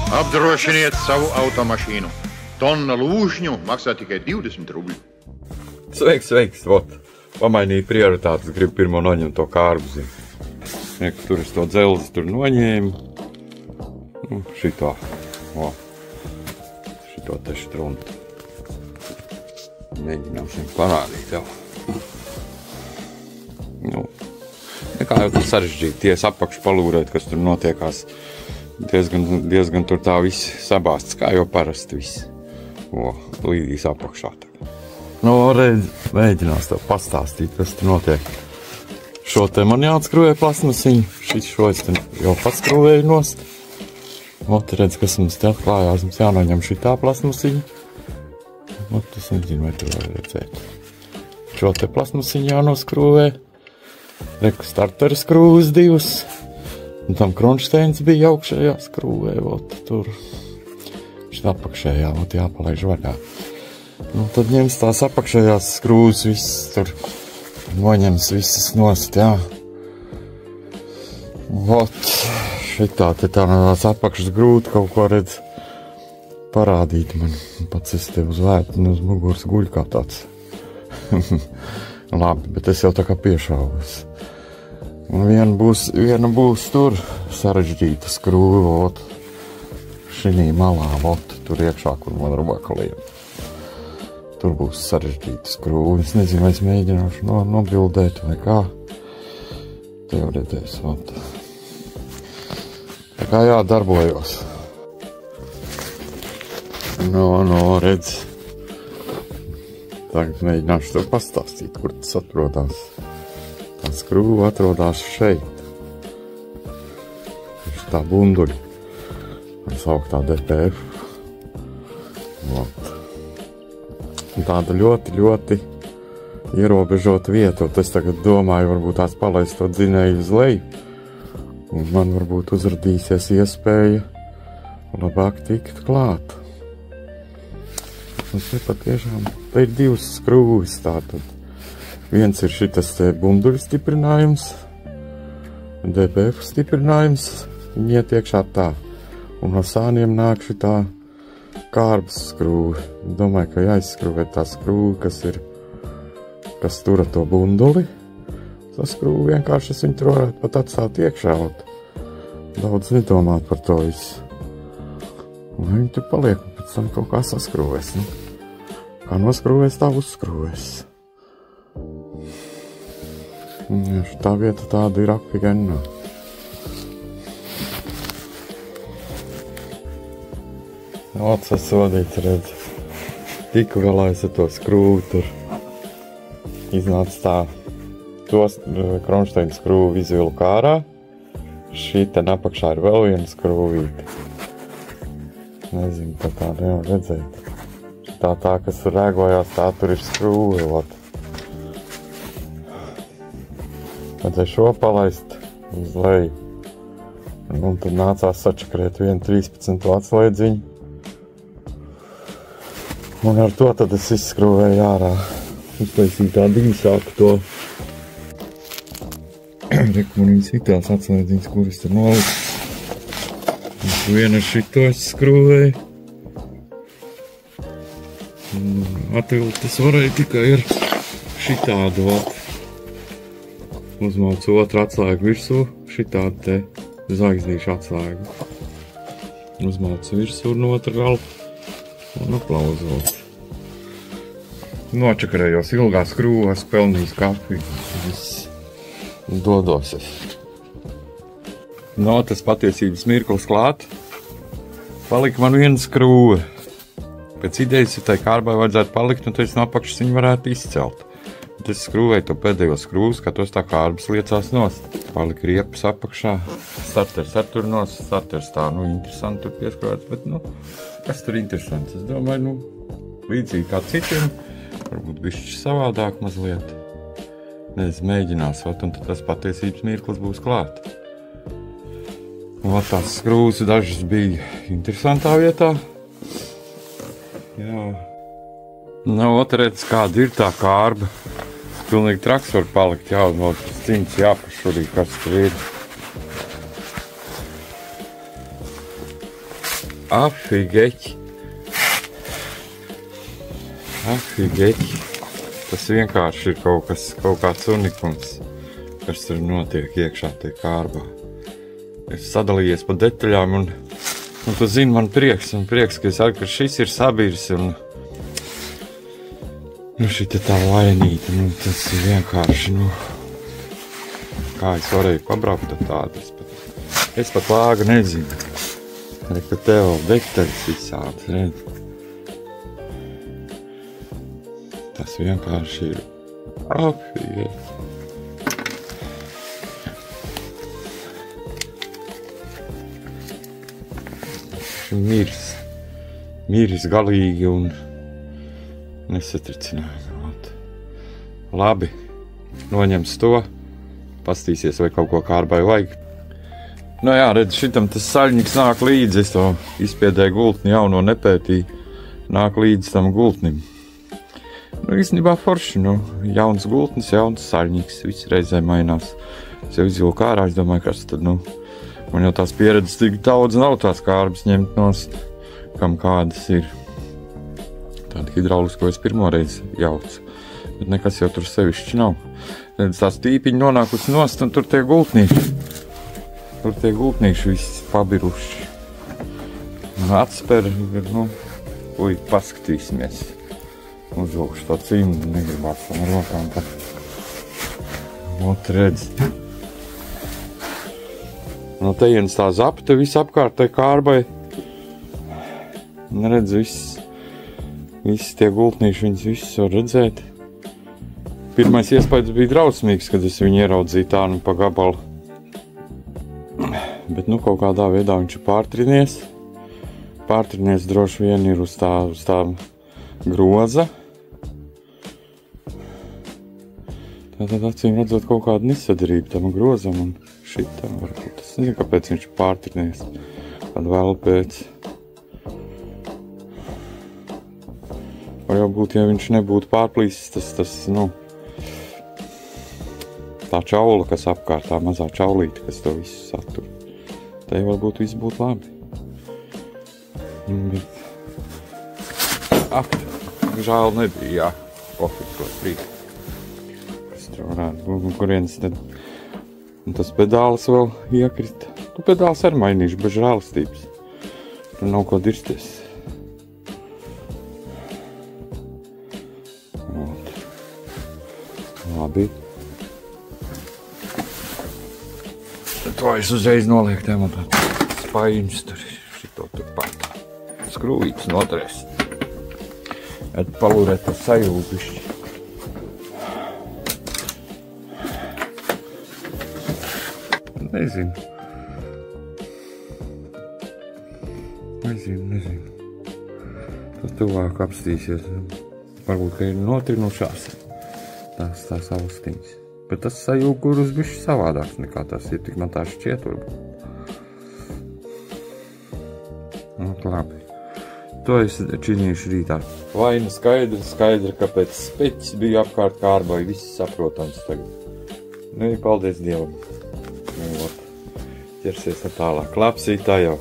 Apdrošiniet savu automašīnu. Tonna lūžņu maksā tikai 20 rubļu. Sveiks, vot. Pamainīju prioritātes, gribu pirmo noņemt to kārbu. Tur es to dzelzi tur noņēmu. Šito. Šito te štruntu. Mēģināsim parādīt jau. Nekā jau tur sarežģīt. Ties apakšu palūrēt, kas tur notiekās. Diezgan tur tā viss sabāsts, kā jau parasti viss. Līdīs apakšā. Redz, mēģinās tev pastāstīt, kas tur notiek. Šo te man jāatskrūvē plasmasiņu. Šo es te jau paskrūvēju nost. Redz, kas mums te atklājās. Mums jānoņem šitā plasmasiņa. Es nezinu, vai tu vari redzēt. Šo te plasmasiņu jānoskrūvē. Reku starteru skrūvas divas. Un tam kronšteins bija augšējā skrūvē. Tur. Šitā apakšējā jāpalaiž vaļā. Tad ņems tās apakšējās skrūvas visas tur. Noņems visas nost, jā. Šitā te tās apakšas grūti kaut ko redz parādīt man. Pats es te uz vērtni uz muguras guļu kā tāds. Labi, bet es jau tā kā piešāvos. Un viena būs tur sarežģīta skrūva, šinī malā, tur iekšā, kur man ar vakaliem. Tur būs sarežģīta skrūva. Es nezinu, vai es mēģināšu nobildēt vai kā. Tev redzēs, Tā kā jādarbojos. Redz. Tagad mēģināšu tev pastāstīt, kur tas atrodas. Tā skrūva atrodas šeit. Tā bunduļa. Ar sauktā DPF. Tāda ļoti ierobežota vieta. Es tagad domāju, varbūt tās palaist to dzinēju uz leju. Un man varbūt uzradīsies iespēja labāk tikt klāt. Un te patiešām, te ir divas skrūvis tātad. Viens ir šitas te bunduļu stiprinājums, DPF stiprinājums, viņi iet iekšā tā. Un no sāniem nāk šitā kārbas skrūve. Domāju, ka jāizskrūvē tā skrūve, kas tura to bunduli. Tas skrūve vienkārši es viņu tur varētu pat atstāt iekšā. Daudz nedomāt par to visu. Un viņi tur paliek un pēc tam kaut kā saskrūvēs. Kā noskrūvēs, tā uzskrūvēs. Tā vieta tāda ir apigena. Sasodīts, redz. Tiku galājas ar to skrūvi tur. Iznāca tā. Tos kronšteina skrūvi izvilu kārā. Šī te apakšā ir vēl viena skrūvīte. Nezinu, tā nevar redzēt. Tā, kas tur rēgojās, tā tur ir skrūve. Vajadzēja šo palaist uz leju. Un tad nācās sačakrēt vienu 13 atslēdziņu. Un ar to tad es izskrūvēju ārā. Uztaisīju tādu īsāku to. Reku man viņas ir tās atslēdziņas, kuras tur nolikt. Vienu ar šito es skrūvēju. Atvilkt es varēju tikai ar šitādu Uzmaucu otru atslēgu virsū, šitādu te zvaigznīšu atslēgu. Uzmaucu virsū no otru galu. Un aplauzot. Nočakarējos ilgās skrūvās, pelnījis kafiju. Viss dodos es. Tas patiesības mirklis klāt. Palika man viena skrūve. Pēc idejas, ja tai kārbai vajadzētu palikt, un tad es no apakšas viņu varētu izcelt. Bet es skrūvēju to pēdējo skrūvu, skatos tā kārbas liecās nost. Palika riepas apakšā. Starters ar tur nost. Starters tā, interesanti tur pieskrāts, bet, kas tur interesants? Es domāju, līdzīgi kā citiem, varbūt bišķi savādāk mazliet. Nezinu, mēģinās, un tad tas patiesības mirklis būs klāt. Un tās skrūvas dažas bija interesantā vietā. Jā. Redz, kāda ir tā kārba. Pilnīgi traks var palikt, un vēl tas cimds jāpašurī, kas tur ir. Afigeķi. Afigeķi. Tas vienkārši ir kaut kāds unikums, kas tur notiek iekšā tie kārbā. Es sadalījies pa detaļām un tu zini, man prieks, ka šis ir sabirs un šita tā lainīta, tas ir vienkārši, kā es varēju pabraukt ar tādu, es pat lāgu nezinu. Ka tev detaļas visādas, redz. Tas vienkārši ir afigeķi. Miris galīgi un nesatricinājumi. Labi, noņems to, pastīsies, vai kaut ko kārbai vajag. Jā, redz, šitam tas saļņiks nāk līdzi, es to izspiedēju gultni jauno nepētīju, nāk līdzi tam gultnim. Īstenībā forši, jauns gultnis, jauns saļņiks, viss reizē mainās. Es jau izvilku ārā, es domāju, kas tad, man jau tās pieredzes tik daudz nav tās kārbas ņemt nost, kam kādas ir. Tāda hidraulisko es pirmoreiz jaucu, bet nekas jau tur sevišķi nav. Redz, tās tīpiņi nonākusi nost un tur tie gultnīši. Tur tie gultnīši visi pabiruši. Atspēr, paskatīsimies. Uzvilkšu tā cimdu, negribās tam rokām. Redz. No tejienes tā zapta visapkārt kārbai. Redz, visi tie gultnīši, viņus visus var redzēt. Pirmais iespējas bija drausmīgs, kad es viņu ieraudzīju tā pa gabalu. Bet kaut kādā veidā viņš ir pārtrinies. Pārtrinies droši vien ir uz tā groza. Tātad acīm redzot kaut kādu nesadarību tam grozam un šitam varbūt. Es nezinu, kāpēc viņš ir pārtrinies. Kad vēl pēc. Var jau būt, ja viņš nebūtu pārplīsis, tas tā čaula, kas apkārt, tā mazā čaulīte, kas to visu satur. Tai varbūt viss būtu labi. Bet žēl nebija, oficiāli brīdi. Kas tur varētu būt, kurienes tad tas pedāls vēl iekrita. Pedāls arī mainīšu bez žēlastības. Tur nav ko dirsties. Labi. To es uzreiz nolieku tēmā tāds spaiņus tur, šito tur pat skrūvītas noturēs. Palūrēt to sajūbišķi. Nezinu. Tad tuvāk apstīsies. Varbūt, ka ir notrinušās tās austiņas. Bet tas sajūgurus bišķi savādāks nekā tas ir, tik man tā šķiet varbūt. Labi. To es činīšu rītā. Vaina skaidra, kāpēc speķis bija apkārt kārbai, viss saprotams tagad. Paldies Dievam. Ķersies tālāk. Klapsītā jau.